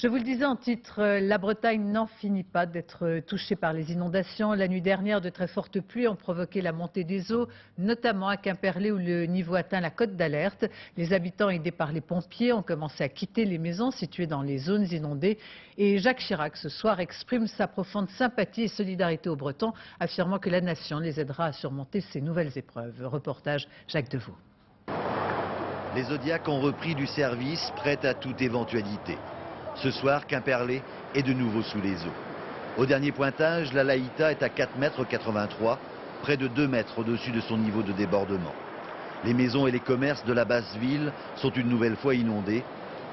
Je vous le disais en titre, la Bretagne n'en finit pas d'être touchée par les inondations. La nuit dernière, de très fortes pluies ont provoqué la montée des eaux, notamment à Quimperlé où le niveau atteint la cote d'alerte. Les habitants, aidés par les pompiers, ont commencé à quitter les maisons situées dans les zones inondées. Et Jacques Chirac, ce soir, exprime sa profonde sympathie et solidarité aux Bretons, affirmant que la nation les aidera à surmonter ces nouvelles épreuves. Reportage Jacques Deveau. Les Zodiacs ont repris du service, prêts à toute éventualité. Ce soir, Quimperlé est de nouveau sous les eaux. Au dernier pointage, la Laïta est à 4,83 m, près de 2 mètres au-dessus de son niveau de débordement. Les maisons et les commerces de la basse ville sont une nouvelle fois inondés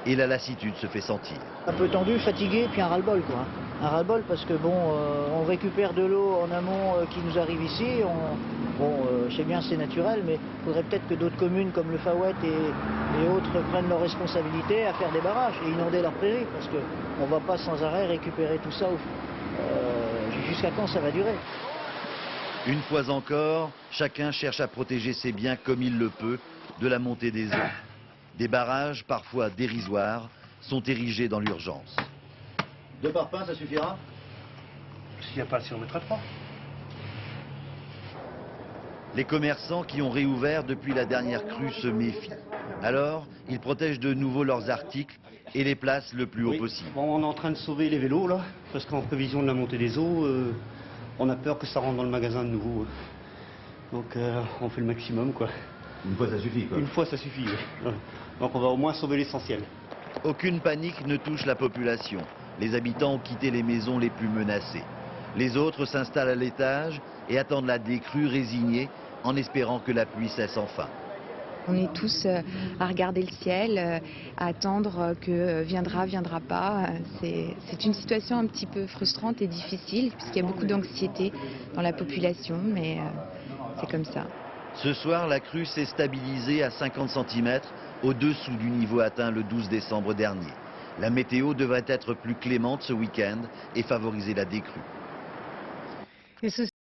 et la lassitude se fait sentir. Un peu tendu, fatigué, puis un ras-le-bol quoi. Un ras-le-bol parce que bon, on récupère de l'eau en amont qui nous arrive ici. Je sais bien c'est naturel, mais il faudrait peut-être que d'autres communes comme le Fawet et autres prennent leurs responsabilités à faire des barrages et inonder leurs prairies parce qu'on ne va pas sans arrêt récupérer tout ça. Jusqu'à quand ça va durer? Une fois encore, chacun cherche à protéger ses biens comme il le peut de la montée des eaux. Des barrages, parfois dérisoires, sont érigés dans l'urgence. 2 parpaings, ça suffira? S'il n'y a pas assez, on mettra 3. Les commerçants qui ont réouvert depuis la dernière crue se méfient. Alors, ils protègent de nouveau leurs articles et les placent le plus haut possible. Bon, on est en train de sauver les vélos là, parce qu'en prévision de la montée des eaux, on a peur que ça rentre dans le magasin de nouveau. Donc on fait le maximum quoi. Une fois ça suffit quoi. Une fois ça suffit, oui. Donc on va au moins sauver l'essentiel. Aucune panique ne touche la population. Les habitants ont quitté les maisons les plus menacées. Les autres s'installent à l'étage et attendent la décrue résignés en espérant que la pluie cesse enfin. On est tous à regarder le ciel, à attendre que viendra pas. C'est une situation un petit peu frustrante et difficile puisqu'il y a beaucoup d'anxiété dans la population, mais c'est comme ça. Ce soir, la crue s'est stabilisée à 50 cm au-dessous du niveau atteint le 12 décembre dernier. La météo devrait être plus clémente ce week-end et favoriser la décrue. Et ce